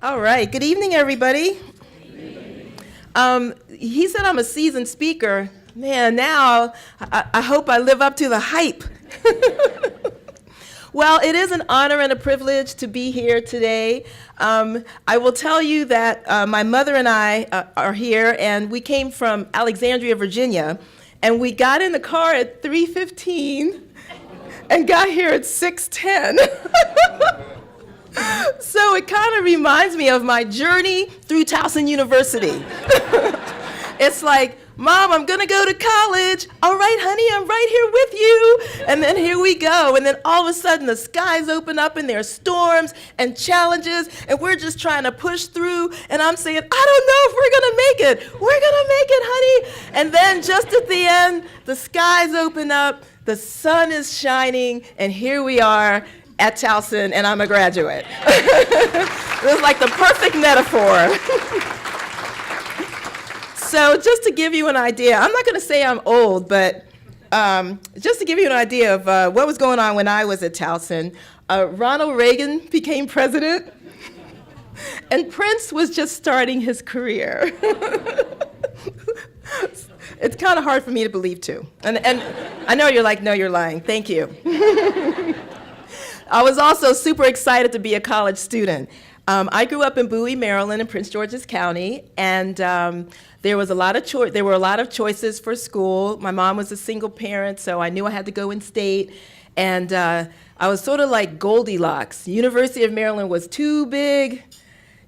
All right. Good evening, everybody. He said I'm a seasoned speaker. Man, now I hope I live up to the hype. Well, it is an honor and a privilege to be here today. I will tell you that my mother and I are here, and we came from Alexandria, Virginia, and we got in the car at 3:15 and got here at 6:10. So it kind of reminds me of my journey through Towson University. It's like, Mom, I'm gonna go to college. All right, honey, I'm right here with you. And then here we go. And then all of a sudden the skies open up and there are storms and challenges and we're just trying to push through. And I'm saying, I don't know if we're gonna make it. We're gonna make it, honey. And then just at the end, the skies open up, the sun is shining, and here we are at Towson, and I'm a graduate. It was like the perfect metaphor. So just to give you an idea, I'm not going to say I'm old, but just to give you an idea of what was going on when I was at Towson, Ronald Reagan became president, and Prince was just starting his career. It's kind of hard for me to believe, too. And I know you're like, no, you're lying. Thank you. I was also super excited to be a college student. I grew up in Bowie, Maryland, in Prince George's County, and there were a lot of choices for school. My mom was a single parent, so I knew I had to go in state, and I was sort of like Goldilocks. University of Maryland was too big.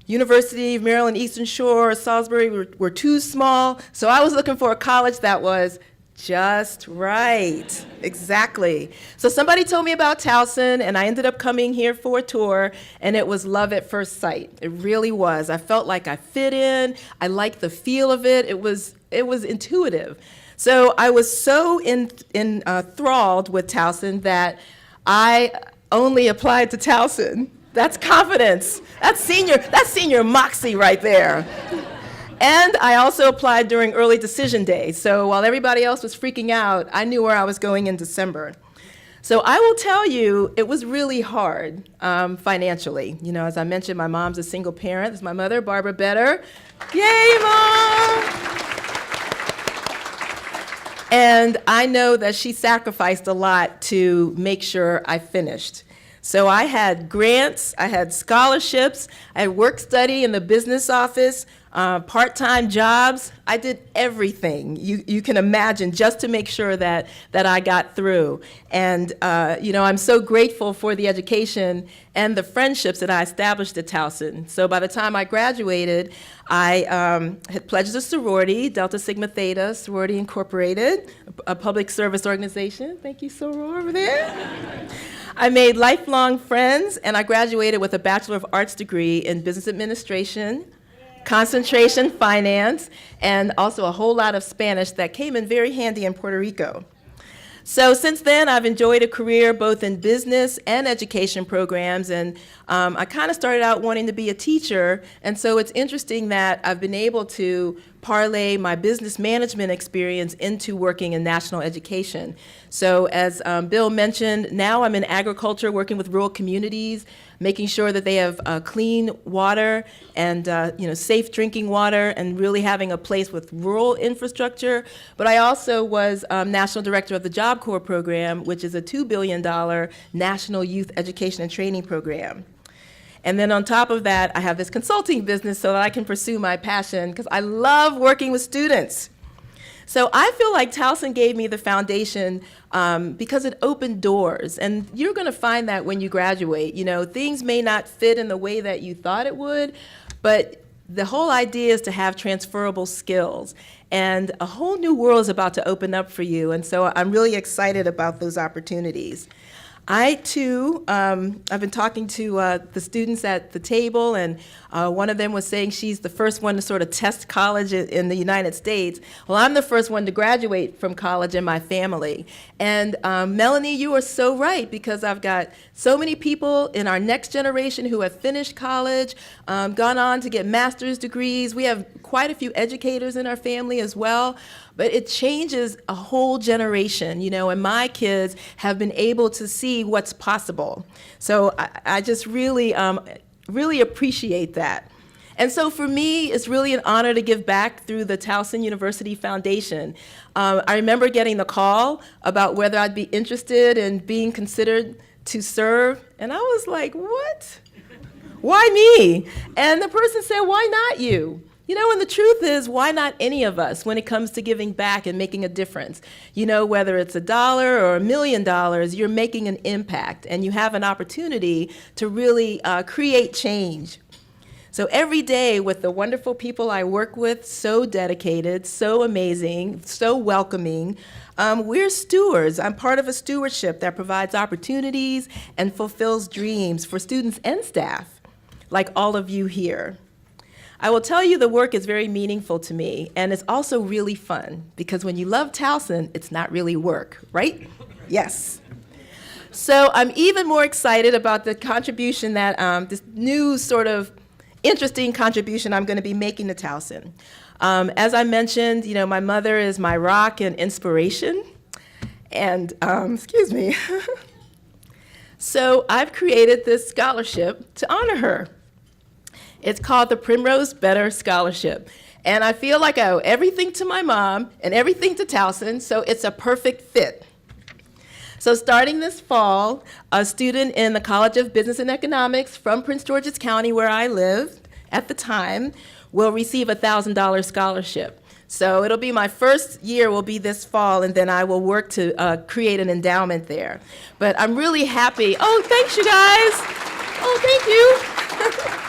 University of Maryland, Eastern Shore, Salisbury were too small, so I was looking for a college that was just right. Exactly. So somebody told me about Towson, and I ended up coming here for a tour, and it was love at first sight. It really was. I felt like I fit in. I liked the feel of it. It was intuitive. So I was so enthralled with Towson that I only applied to Towson. That's confidence. That's senior moxie right there. And I also applied during early decision day. So while everybody else was freaking out, I knew where I was going in December. So I will tell you, it was really hard financially. You know, as I mentioned, my mom's a single parent. This is my mother, Barbara Better. Yay, Mom! And I know that she sacrificed a lot to make sure I finished. So I had grants, I had scholarships, I had work study in the business office, part-time jobs. I did everything you can imagine just to make sure that I got through. And I'm so grateful for the education and the friendships that I established at Towson. So by the time I graduated, I had pledged a sorority, Delta Sigma Theta, Sorority Incorporated, a public service organization. Thank you, Soror, over there. I made lifelong friends, and I graduated with a Bachelor of Arts degree in Business Administration, concentration finance, and also a whole lot of Spanish that came in very handy in Puerto Rico. So since then, I've enjoyed a career both in business and education programs, and I kind of started out wanting to be a teacher, and so it's interesting that I've been able to parlay my business management experience into working in national education. So as Bill mentioned, now I'm in agriculture, working with rural communities, making sure that they have clean water and safe drinking water, and really having a place with rural infrastructure. But I also was National Director of the Job Corps program, which is a $2 billion national youth education and training program. And then on top of that, I have this consulting business so that I can pursue my passion, because I love working with students. So I feel like Towson gave me the foundation because it opened doors. And you're going to find that when you graduate. You know, things may not fit in the way that you thought it would, but the whole idea is to have transferable skills. And a whole new world is about to open up for you. And so I'm really excited about those opportunities. I, too, I've been talking to the students at the table, and one of them was saying she's the first one to sort of test college in the United States. Well, I'm the first one to graduate from college in my family. And Melanie, you are so right, because I've got so many people in our next generation who have finished college, gone on to get master's degrees. We have quite a few educators in our family as well. But it changes a whole generation, and my kids have been able to see what's possible. So I just really really appreciate that. And so for me, it's really an honor to give back through the Towson University Foundation. I remember getting the call about whether I'd be interested in being considered to serve, and I was like, what? Why me? And the person said, why not you? You know, and the truth is, why not any of us when it comes to giving back and making a difference? You know, whether it's $1 or $1 million, you're making an impact, and you have an opportunity to really create change. So every day with the wonderful people I work with, so dedicated, so amazing, so welcoming, we're stewards. I'm part of a stewardship that provides opportunities and fulfills dreams for students and staff, like all of you here. I will tell you the work is very meaningful to me, and it's also really fun, because when you love Towson, it's not really work, right? Yes. So I'm even more excited about the contribution that this new sort of interesting contribution I'm going to be making to Towson. As I mentioned, you know, my mother is my rock and inspiration, and excuse me. So I've created this scholarship to honor her. It's called the Primrose Better Scholarship, and I feel like I owe everything to my mom and everything to Towson, so it's a perfect fit. So starting this fall, a student in the College of Business and Economics from Prince George's County, where I lived at the time, will receive a $1,000 scholarship. So it'll be my first year will be this fall, and then I will work to create an endowment there. But I'm really happy. Oh, thanks, you guys. Oh, thank you.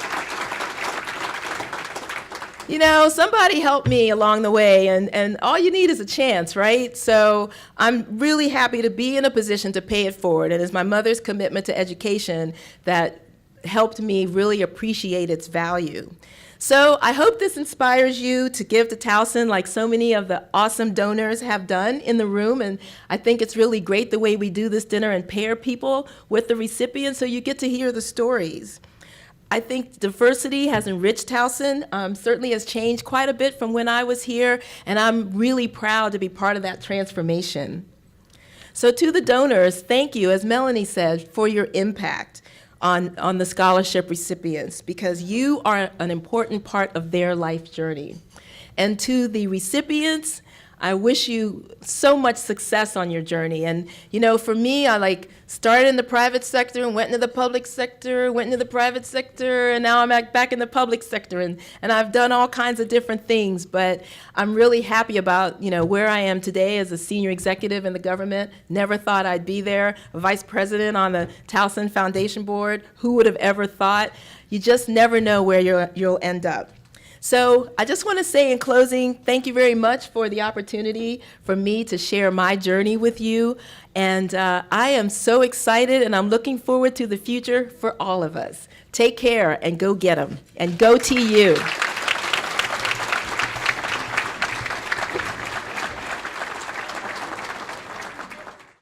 You know, somebody helped me along the way, and all you need is a chance, right? So I'm really happy to be in a position to pay it forward, and it's my mother's commitment to education that helped me really appreciate its value. So I hope this inspires you to give to Towson like so many of the awesome donors have done in the room, and I think it's really great the way we do this dinner and pair people with the recipients so you get to hear the stories. I think diversity has enriched Towson, certainly has changed quite a bit from when I was here, and I'm really proud to be part of that transformation. So to the donors, thank you, as Melanie said, for your impact on the scholarship recipients, because you are an important part of their life journey. And to the recipients, I wish you so much success on your journey. And you know, for me, I started in the private sector and went into the public sector, went into the private sector, and now I'm back in the public sector. And I've done all kinds of different things, but I'm really happy about, you know, where I am today as a senior executive in the government. Never thought I'd be there, a vice president on the Towson Foundation Board. Who would have ever thought? You just never know where you'll end up. So I just want to say in closing, thank you very much for the opportunity for me to share my journey with you. And I am so excited, and I'm looking forward to the future for all of us. Take care and go get 'em, and go TU.